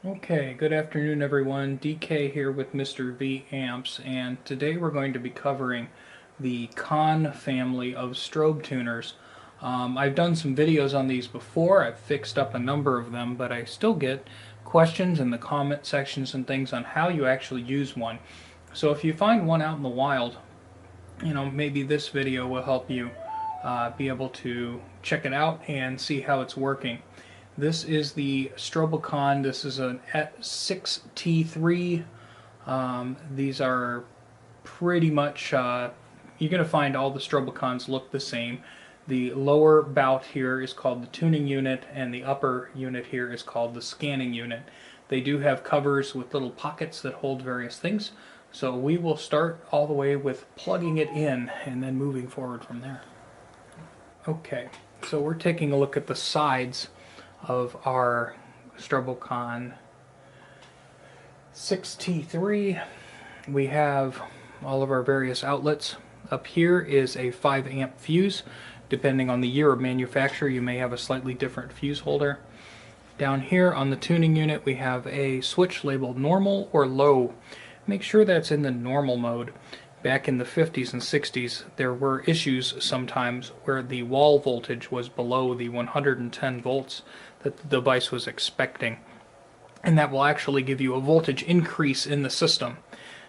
Okay, good afternoon everyone. DK here with Mr. V Amps, and today we're going to be covering the Conn family of strobe tuners. I've done some videos on these before. I've fixed up a number of them, but I still get questions in the comment sections and things on how you actually use one. So if you find one out in the wild, maybe this video will help you be able to check it out and see how it's working. This is the Strobocon. This is an 6T3. These are pretty much, you're going to find all the Strobocons look the same. The lower bout here is called the tuning unit, and the upper unit here is called the scanning unit. They do have covers with little pockets that hold various things. So we will start all the way with plugging it in and then moving forward from there. Okay, so we're taking a look at the sides of our Strobocon 6T3. We have all of our various outlets. Up here is a 5 amp fuse. Depending on the year of manufacture, you may have a slightly different fuse holder. Down here on the tuning unit, we have a switch labeled normal or low. Make sure that's in the normal mode. Back in the 50s and 60s, there were issues sometimes where the wall voltage was below the 110 volts that the device was expecting. And that will actually give you a voltage increase in the system.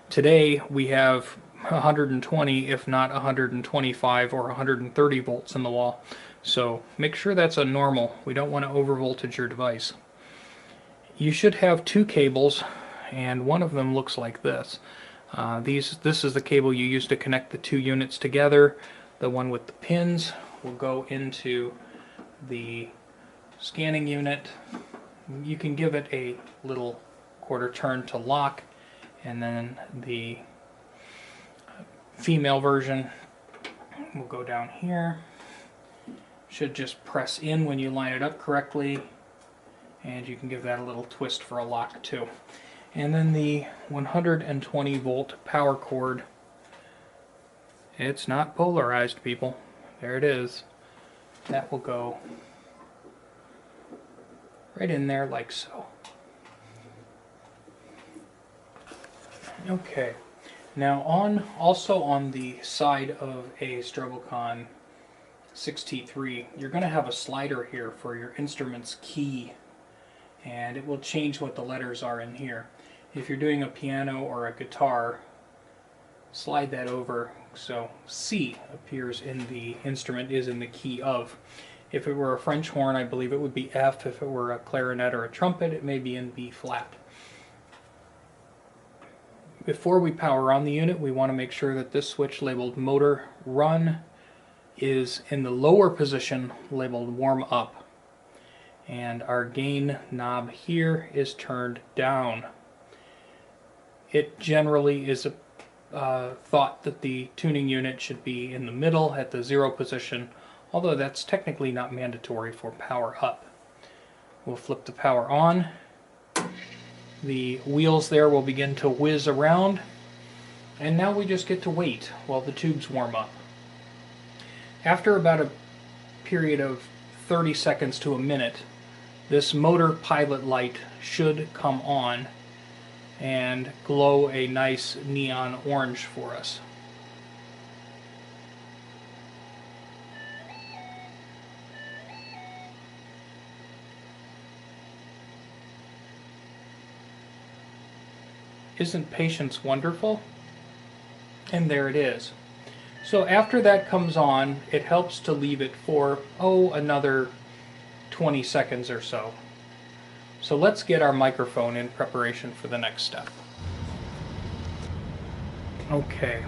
Today, we have 120, if not 125 or 130 volts in the wall. So make sure that's a normal. We don't want to overvoltage your device. You should have two cables, and one of them looks like this. This is the cable you use to connect the two units together. The one with the pins will go into the scanning unit. You can give it a little quarter turn to lock, and then the female version will go down here. Should just press in when you line it up correctly, and you can give that a little twist for a lock too. And then the 120 volt power cord. It's not polarized, people. There it is. That will go right in there like so. Okay. Now also on the side of a Strobocon 6T3, you're going to have a slider here for your instrument's key, and it will change what the letters are in here. If you're doing a piano or a guitar, slide that over so C appears in the instrument is in the key of. If it were a French horn, I believe it would be F. If it were a clarinet or a trumpet, it may be in B flat. Before we power on the unit, we want to make sure that this switch labeled motor run is in the lower position labeled warm up, and our gain knob here is turned down. It generally is thought that the tuning unit should be in the middle at the 0 position, although that's technically not mandatory for power up. We'll flip the power on. The wheels there will begin to whiz around, and now we just get to wait while the tubes warm up. After about a period of 30 seconds to a minute, this motor pilot light should come on and glow a nice neon orange for us. Isn't patience wonderful? And there it is. So after that comes on, it helps to leave it for, another 20 seconds or so. So let's get our microphone in preparation for the next step. Okay.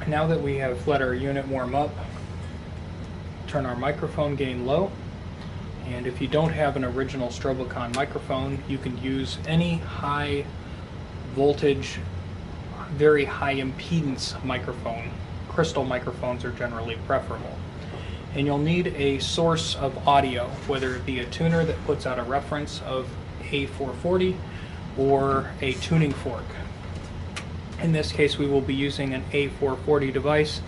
Now that we have let our unit warm up, turn our microphone gain low. And if you don't have an original Strobocon microphone, you can use any high voltage, very high impedance microphone. Crystal microphones are generally preferable. And you'll need a source of audio, whether it be a tuner that puts out a reference of A440 or a tuning fork. In this case, we will be using an A440 device,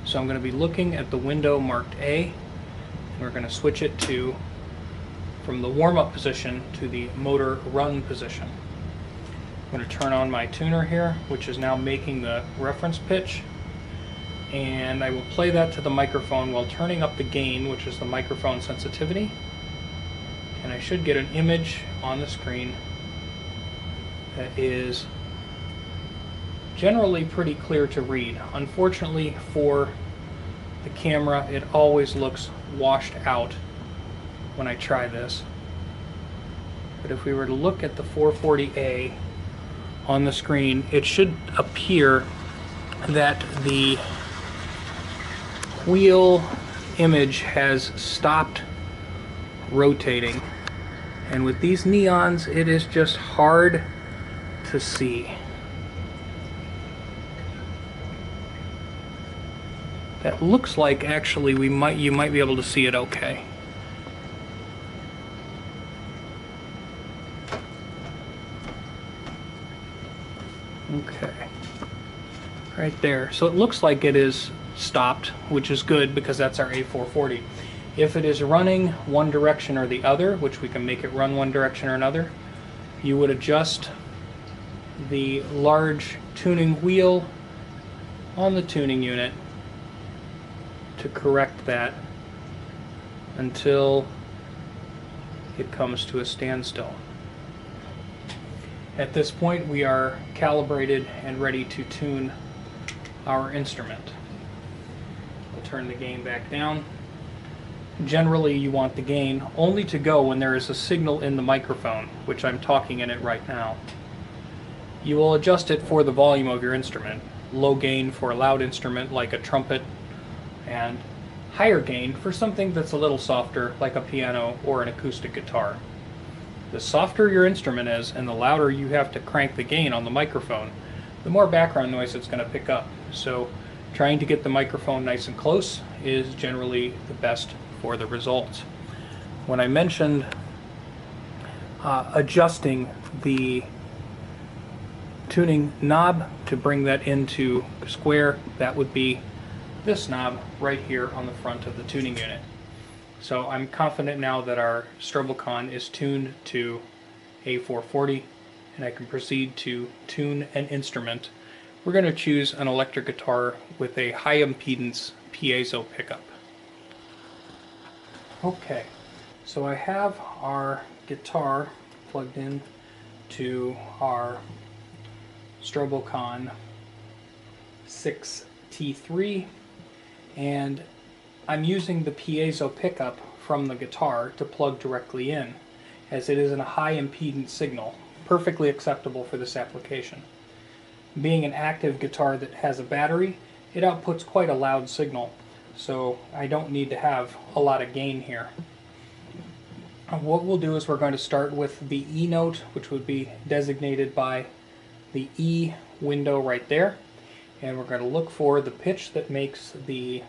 so I'm going to be looking at the window marked A, and we're going to switch it to from the warm-up position to the motor run position. I'm going to turn on my tuner here, which is now making the reference pitch, and I will play that to the microphone while turning up the gain, which is the microphone sensitivity, and I should get an image on the screen that is generally pretty clear to read. Unfortunately for the camera, it always looks washed out when I try this. But if we were to look at the 440A on the screen, it should appear that the wheel image has stopped rotating. And with these neons, it is just hard to see. That looks like actually you might be able to see it okay. Okay. Right there. So it looks like it is stopped, which is good because that's our A440. If it is running one direction or the other, which we can make it run one direction or another, you would adjust the large tuning wheel on the tuning unit to correct that until it comes to a standstill. At this point, we are calibrated and ready to tune our instrument. We'll turn the gain back down. Generally, you want the gain only to go when there is a signal in the microphone, which I'm talking in it right now. You will adjust it for the volume of your instrument. Low gain for a loud instrument like a trumpet, and higher gain for something that's a little softer like a piano or an acoustic guitar. The softer your instrument is and the louder you have to crank the gain on the microphone, the more background noise it's going to pick up. So trying to get the microphone nice and close is generally the best for the results. When I mentioned adjusting the tuning knob to bring that into square, that would be this knob right here on the front of the tuning unit. So I'm confident now that our Strobocon is tuned to A440, and I can proceed to tune an instrument. We're going to choose an electric guitar with a high impedance piezo pickup. Okay, so I have our guitar plugged in to our Strobocon 6T3, and I'm using the piezo pickup from the guitar to plug directly in, as it is in a high impedance signal, perfectly acceptable for this application. Being an active guitar that has a battery, it outputs quite a loud signal, so I don't need to have a lot of gain here. What we'll do is we're going to start with the E note, which would be designated by the E window right there, and we're going to look for the pitch that makes the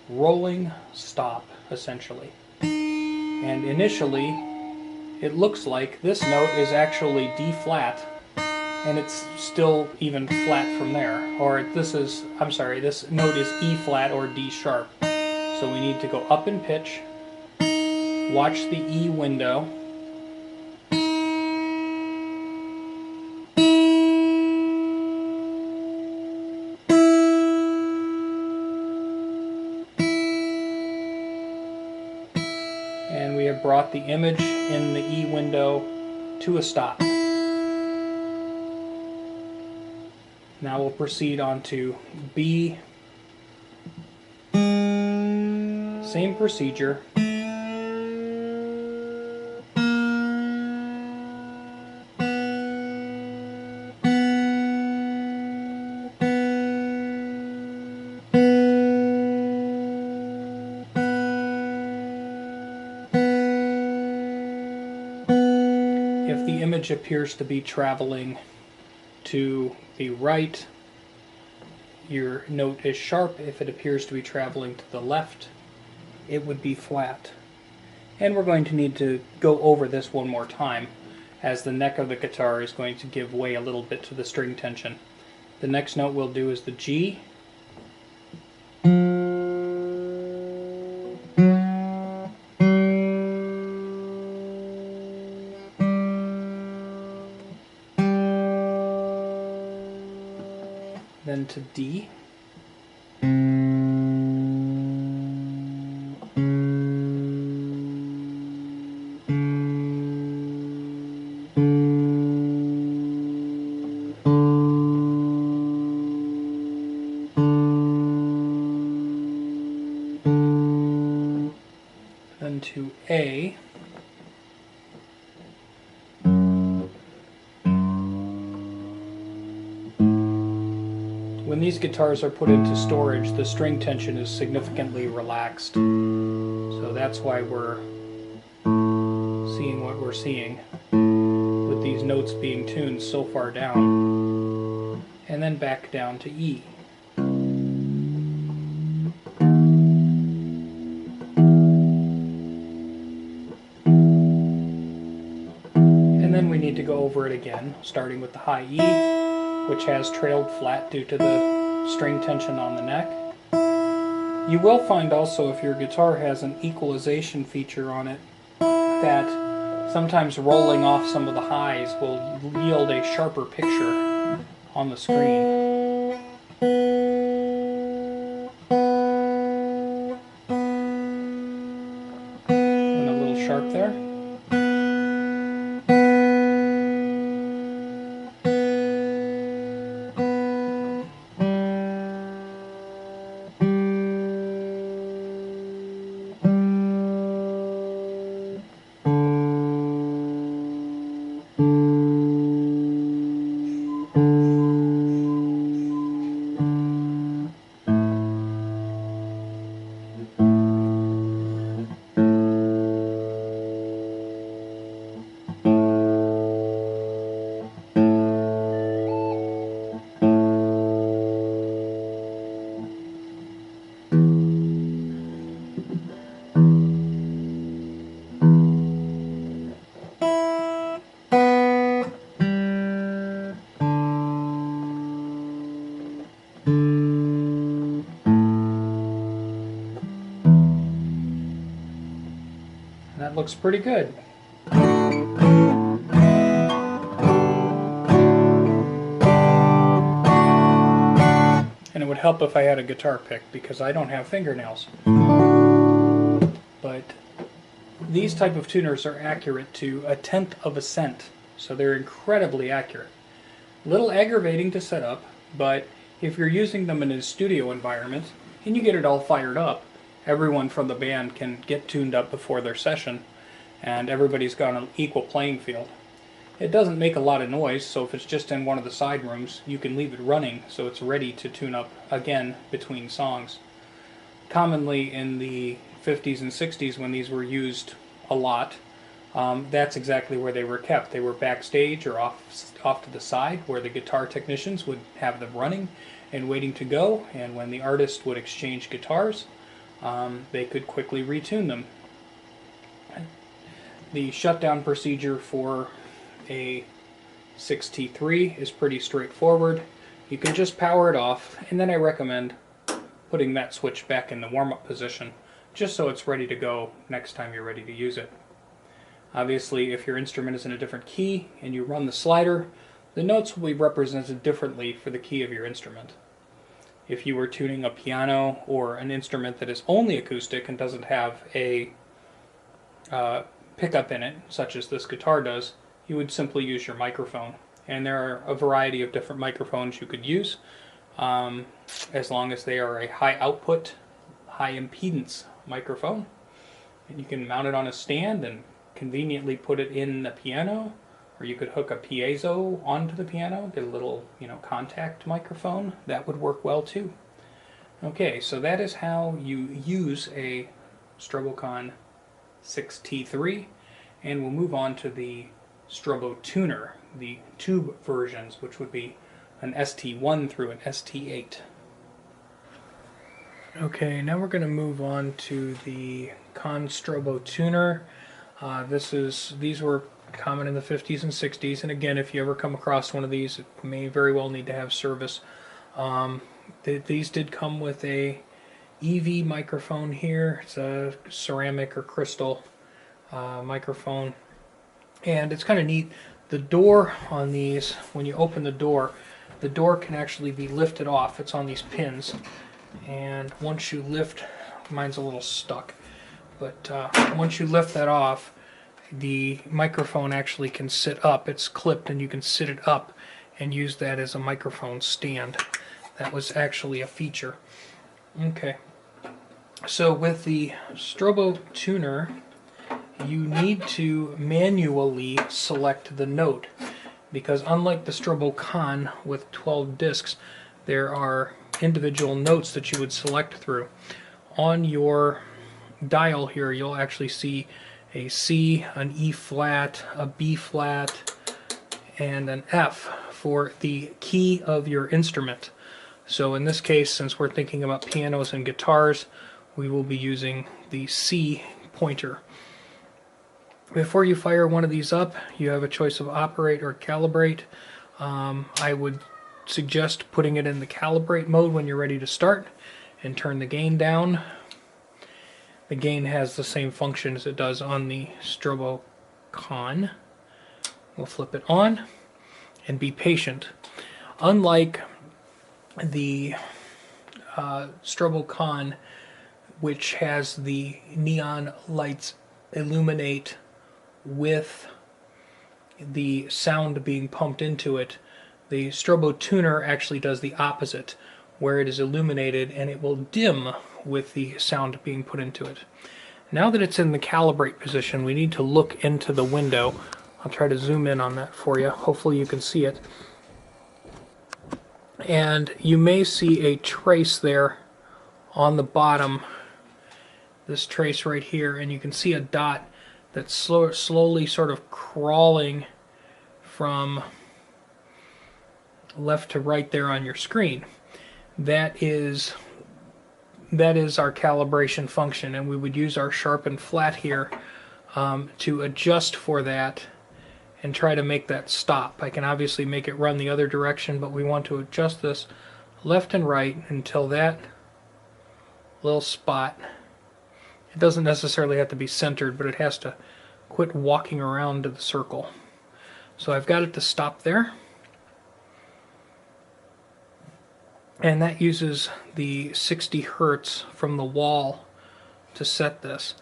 rolling stop, essentially. And initially, it looks like this note is actually D flat, and it's still even flat from there. Or this note is E flat or D sharp. So we need to go up in pitch, watch the E window, and we have brought the image in the E window to a stop. Now we'll proceed on to B. Same procedure. If the image appears to be traveling to the right, your note is sharp. If it appears to be traveling to the left, it would be flat. And we're going to need to go over this one more time, as the neck of the guitar is going to give way a little bit to the string tension. The next note we'll do is the G. to D. Then to A. When these guitars are put into storage, the string tension is significantly relaxed. So that's why we're seeing what we're seeing, with these notes being tuned so far down. And then back down to E. And then we need to go over it again, starting with the high E, which has trailed flat due to the string tension on the neck. You will find also, if your guitar has an equalization feature on it, that sometimes rolling off some of the highs will yield a sharper picture on the screen. And a little sharp there. That looks pretty good. And it would help if I had a guitar pick, because I don't have fingernails. But these type of tuners are accurate to 1/10 of a cent, so they're incredibly accurate. A little aggravating to set up, but if you're using them in a studio environment and you get it all fired up, everyone from the band can get tuned up before their session, and everybody's got an equal playing field. It doesn't make a lot of noise, so if it's just in one of the side rooms, you can leave it running so it's ready to tune up again between songs. Commonly in the 50s and 60s, when these were used a lot, that's exactly where they were kept. They were backstage or off to the side, where the guitar technicians would have them running and waiting to go, and when the artist would exchange guitars, they could quickly retune them. The shutdown procedure for a 6T3 is pretty straightforward. You can just power it off, and then I recommend putting that switch back in the warm-up position, just so it's ready to go next time you're ready to use it. Obviously, if your instrument is in a different key and you run the slider, the notes will be represented differently for the key of your instrument. If you were tuning a piano or an instrument that is only acoustic and doesn't have a pickup in it, such as this guitar does, you would simply use your microphone. And there are a variety of different microphones you could use, as long as they are a high output, high impedance microphone. And you can mount it on a stand and conveniently put it in the piano, or you could hook a piezo onto the piano, get a little, contact microphone. That would work well too. Okay, so that is how you use a Strobocon 6T3, and we'll move on to the Strobotuner, the tube versions, which would be an ST1 through an ST8. Okay, now we're going to move on to the Conn Strobotuner. These were common in the 50s and 60s, and again, if you ever come across one of these, it may very well need to have service. These did come with a EV microphone here. It's a ceramic or crystal microphone, and it's kind of neat. The door on these, when you open the door, the door can actually be lifted off. It's on these pins, and once you lift, mine's a little stuck, but once you lift that off, the microphone actually can sit up. It's clipped and you can sit it up and use that as a microphone stand. That was actually a feature. Okay, so with the Strobotuner, you need to manually select the note, because unlike the Strobocon with 12 discs, there are individual notes that you would select through. On your dial here, you'll actually see a C, an E flat, a B flat, and an F for the key of your instrument. So in this case, since we're thinking about pianos and guitars, we will be using the C pointer. Before you fire one of these up, you have a choice of operate or calibrate. I would suggest putting it in the calibrate mode when you're ready to start, and turn the gain down. The gain has the same function as it does on the Strobocon. We'll flip it on and be patient. Unlike the Strobocon, which has the neon lights illuminate with the sound being pumped into it, the Strobotuner actually does the opposite, where it is illuminated and it will dim with the sound being put into it. Now that it's in the calibrate position, we need to look into the window. I'll try to zoom in on that for you. Hopefully you can see it. And you may see a trace there on the bottom, this trace right here, and you can see a dot that's slowly sort of crawling from left to right there on your screen. That is our calibration function, and we would use our sharpen flat here to adjust for that and try to make that stop. I can obviously make it run the other direction, but we want to adjust this left and right until that little spot, it doesn't necessarily have to be centered, but it has to quit walking around to the circle. So I've got it to stop there. And that uses the 60 Hertz from the wall to set this.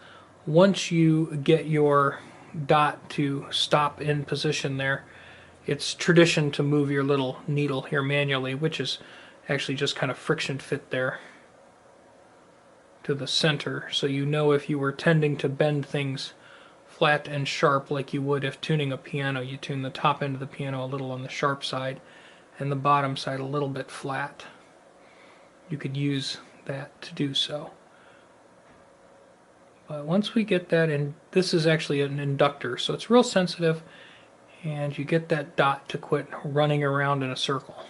Once you get your dot to stop in position there, it's tradition to move your little needle here manually, which is actually just kind of friction fit there to the center, so you know if you were tending to bend things flat and sharp like you would if tuning a piano, you tune the top end of the piano a little on the sharp side and the bottom side a little bit flat. You could use that to do so. But once we get that in, this is actually an inductor, so it's real sensitive, and you get that dot to quit running around in a circle.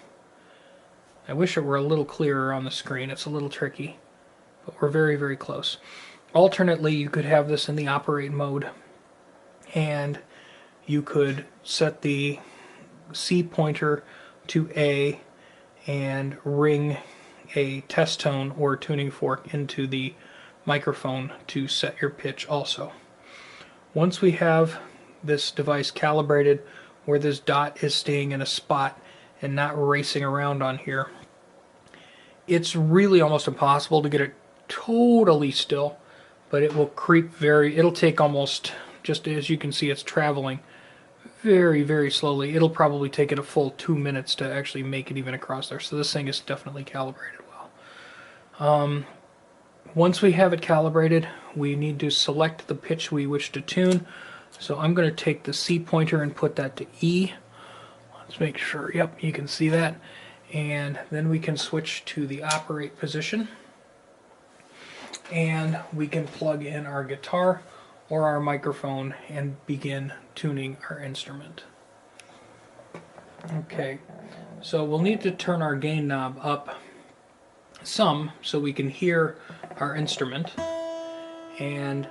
I wish it were a little clearer on the screen. It's a little tricky, but we're very, very close. Alternately, you could have this in the operate mode, and you could set the C pointer to A and ring a test tone or tuning fork into the microphone to set your pitch also. Once we have this device calibrated where this dot is staying in a spot and not racing around on here, it's really almost impossible to get it totally still, but it will creep it'll take almost, just as you can see, it's traveling very, very slowly. It'll probably take it a full 2 minutes to actually make it even across there. So this thing is definitely calibrated well. Once we have it calibrated, we need to select the pitch we wish to tune. So I'm going to take the C pointer and put that to E. Let's make sure, yep, you can see that. And then we can switch to the operate position. And we can plug in our guitar or our microphone and begin tuning our instrument. Okay, so we'll need to turn our gain knob up some so we can hear our instrument, and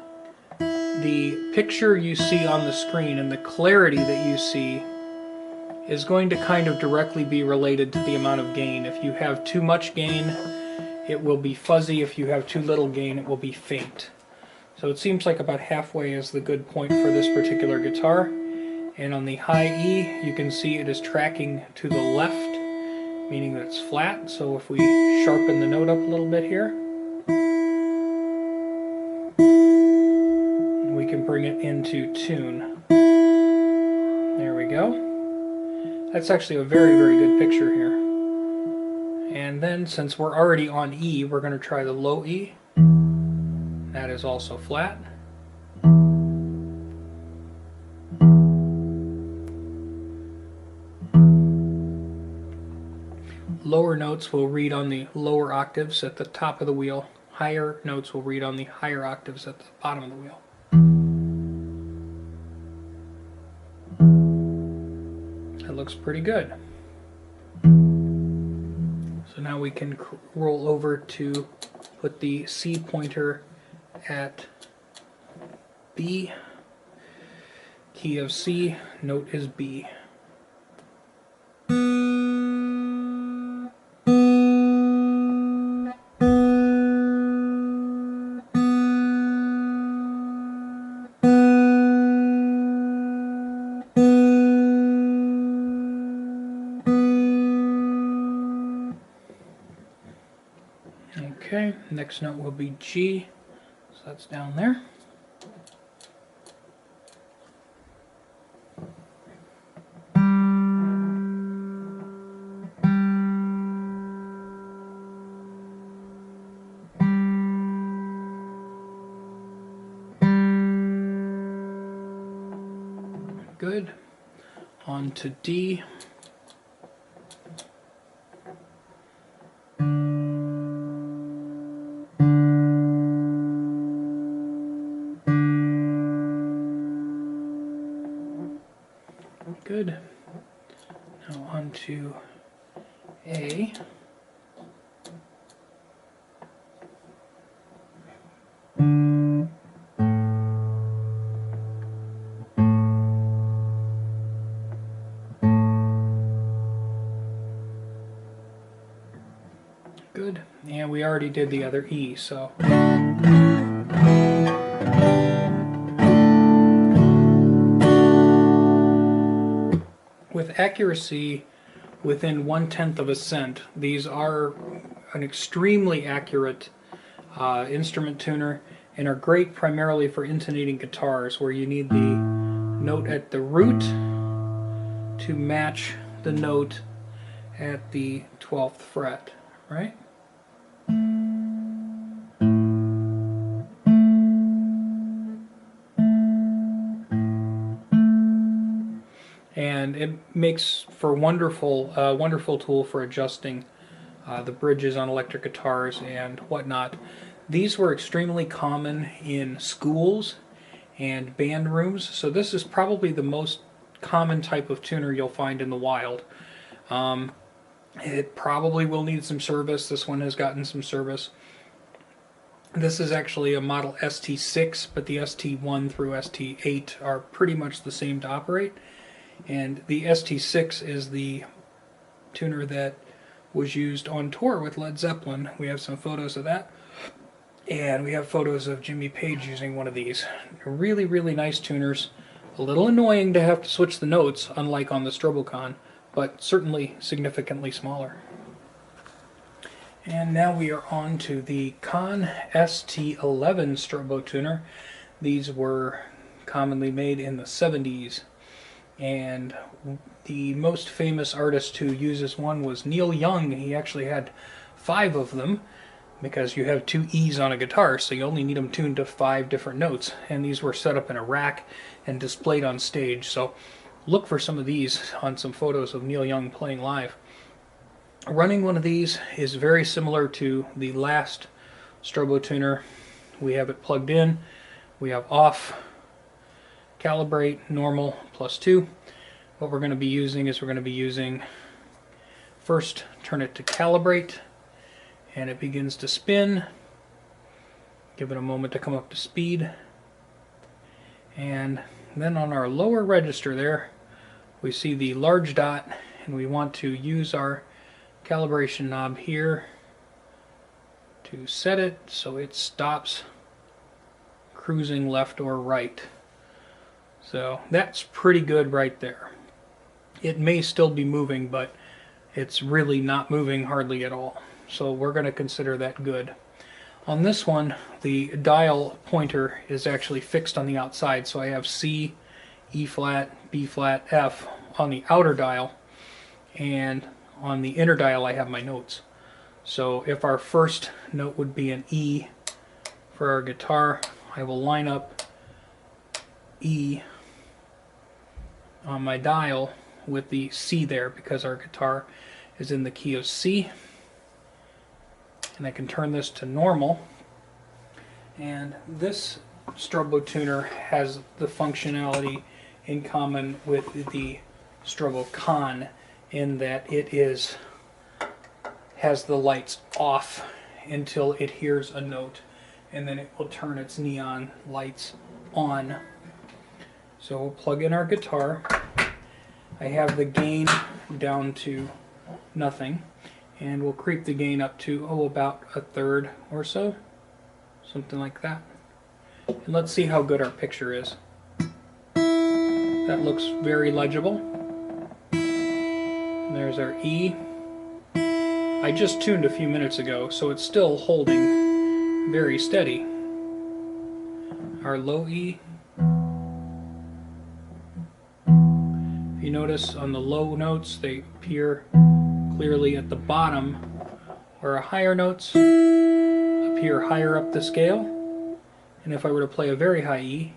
the picture you see on the screen and the clarity that you see is going to kind of directly be related to the amount of gain. If you have too much gain, it will be fuzzy. If you have too little gain, it will be faint. So it seems like about halfway is the good point for this particular guitar. And on the high E, you can see it is tracking to the left, meaning that it's flat. So if we sharpen the note up a little bit here, we can bring it into tune. There we go. That's actually a very, very good picture here. And then since we're already on E, we're going to try the low E. That is also flat. Lower notes will read on the lower octaves at the top of the wheel. Higher notes will read on the higher octaves at the bottom of the wheel. That looks pretty good. So now we can roll over to put the C pointer at B. Key of C, note is B. Okay, next note will be G, so that's down there. Good. On to D. Good. Now on to A. Good. And we already did the other E, so. With accuracy within 1/10 of a cent, these are an extremely accurate instrument tuner and are great primarily for intonating guitars where you need the note at the root to match the note at the 12th fret, right? And it makes for a wonderful tool for adjusting the bridges on electric guitars and whatnot. These were extremely common in schools and band rooms, so this is probably the most common type of tuner you'll find in the wild. It probably will need some service. This one has gotten some service. This is actually a model ST6, but the ST1 through ST8 are pretty much the same to operate. And the ST6 is the tuner that was used on tour with Led Zeppelin. We have some photos of that. And we have photos of Jimmy Page using one of these. Really, really nice tuners. A little annoying to have to switch the notes, unlike on the Strobocon, but certainly significantly smaller. And now we are on to the Conn ST11 Strobotuner. These were commonly made in the 70s. And the most famous artist who uses one was Neil Young. He actually had 5 of them because you have 2 E's on a guitar, so you only need them tuned to 5 different notes. And these were set up in a rack and displayed on stage. So look for some of these on some photos of Neil Young playing live. Running one of these is very similar to the last Strobotuner. We have it plugged in. We have off, calibrate, normal, +2. What we're going to be using is first turn it to calibrate, and it begins to spin. Give it a moment to come up to speed. And then on our lower register there, we see the large dot, and we want to use our calibration knob here to set it so it stops cruising left or right. So that's pretty good right there. It may still be moving, but it's really not moving hardly at all. So we're going to consider that good. On this one, the dial pointer is actually fixed on the outside, so I have C, E flat, B flat, F on the outer dial, and on the inner dial I have my notes. So if our first note would be an E for our guitar, I will line up E on my dial with the C there because our guitar is in the key of C. And I can turn this to normal. And this Strobotuner has the functionality in common with the Strobocon in that it has the lights off until it hears a note, and then it will turn its neon lights on. So we'll plug in our guitar. I have the gain down to nothing, and we'll creep the gain up to about a third or so, something like that. And let's see how good our picture is. That looks very legible. And there's our E. I just tuned a few minutes ago, so it's still holding very steady. Our low E. If you notice on the low notes, they appear clearly at the bottom, where our higher notes appear higher up the scale. And if I were to play a very high E,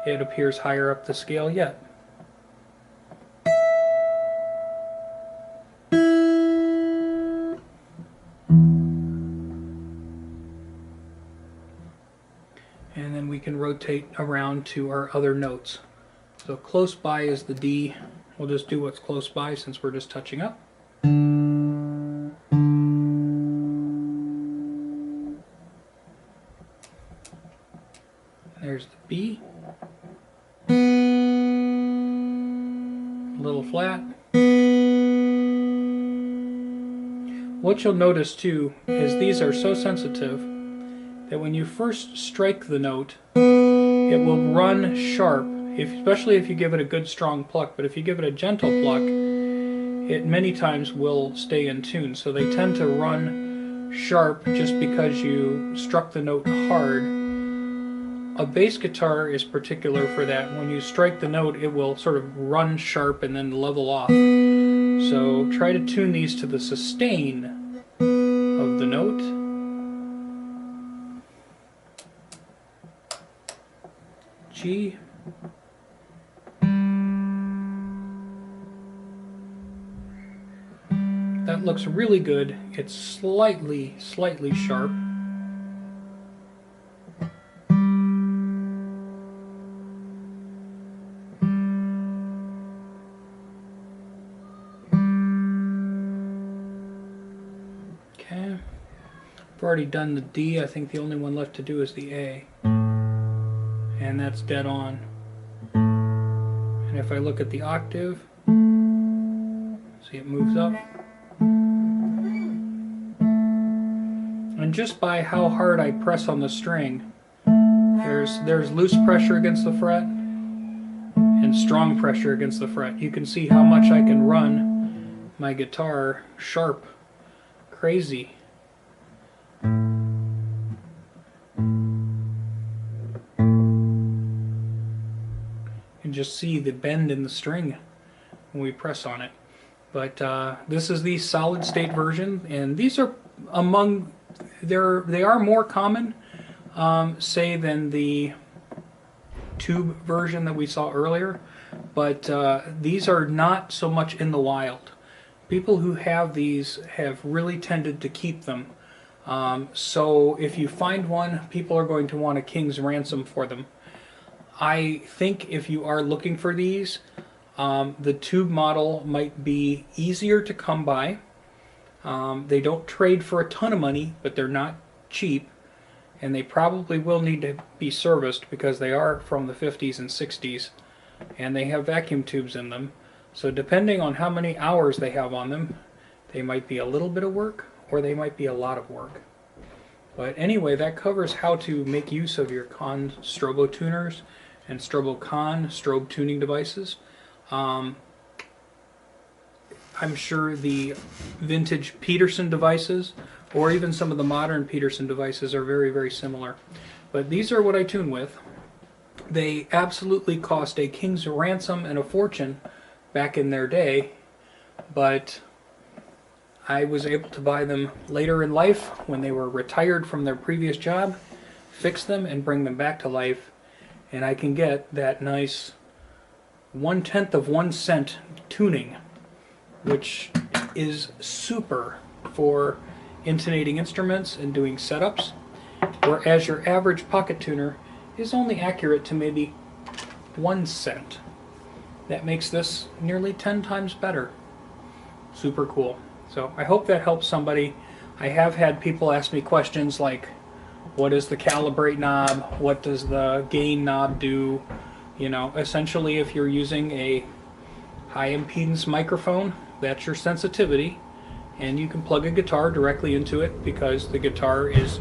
it appears higher up the scale yet. And then we can rotate around to our other notes. So close by is the D. We'll just do what's close by since we're just touching up. There's the B. A little flat. What you'll notice too is these are so sensitive that when you first strike the note, it will run sharp, especially if you give it a good strong pluck. But if you give it a gentle pluck, it many times will stay in tune. So they tend to run sharp just because you struck the note hard. A bass guitar is particular for that. When you strike the note, it will sort of run sharp and then level off. So try to tune these to the sustain of the note. G. That looks really good. It's slightly sharp. Okay. I've already done the D. I think the only one left to do is the A. And that's dead on. And if I look at the octave, see it moves up. And just by how hard I press on the string, there's loose pressure against the fret and strong pressure against the fret. You can see how much I can run my guitar sharp, crazy. And just see the bend in the string when we press on it. But this is the solid state version, and these are among they are more common, say, than the tube version that we saw earlier, but these are not so much in the wild. People who have these have really tended to keep them. So if you find one, people are going to want a king's ransom for them. I think if you are looking for these, the tube model might be easier to come by. They don't trade for a ton of money, but they're not cheap, and they probably will need to be serviced because they are from the 50s and 60s, and they have vacuum tubes in them. So depending on how many hours they have on them, they might be a little bit of work or they might be a lot of work. But anyway, that covers how to make use of your Conn Strobotuners and Strobocon strobe tuning devices. I'm sure the vintage Peterson devices, or even some of the modern Peterson devices, are very, very similar. But these are what I tune with. They absolutely cost a king's ransom and a fortune back in their day, but I was able to buy them later in life when they were retired from their previous job, fix them and bring them back to life, and I can get that nice 1/10 of 1 cent tuning, which is super for intonating instruments and doing setups, whereas your average pocket tuner is only accurate to maybe 1 cent. That makes this nearly 10 times better. Super cool. So I hope that helps somebody. I have had people ask me questions like, what is the calibrate knob? What does the gain knob do? You know, essentially if you're using a high impedance microphone, that's your sensitivity, and you can plug a guitar directly into it because the guitar is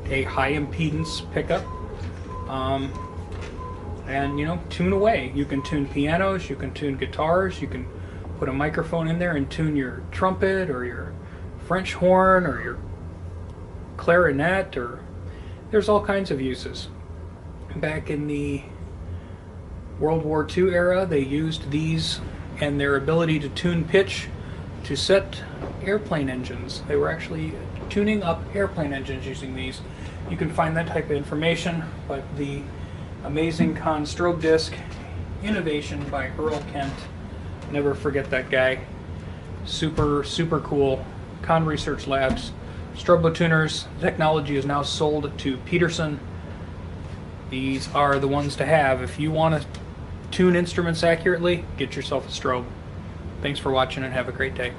a high impedance pickup. And you know, tune away. You can tune pianos, you can tune guitars, you can put a microphone in there and tune your trumpet or your French horn or your clarinet, or there's all kinds of uses. Back in the World War II era, they used these and their ability to tune pitch to set airplane engines. They were actually tuning up airplane engines using these. You can find that type of information, but the amazing Conn Strobe disc, innovation by Earl Kent. Never forget that guy. Super, super cool. Conn Research Labs. Strobotuners. Technology is now sold to Peterson. These are the ones to have. If you want to tune instruments accurately, get yourself a strobe. Thanks for watching and have a great day.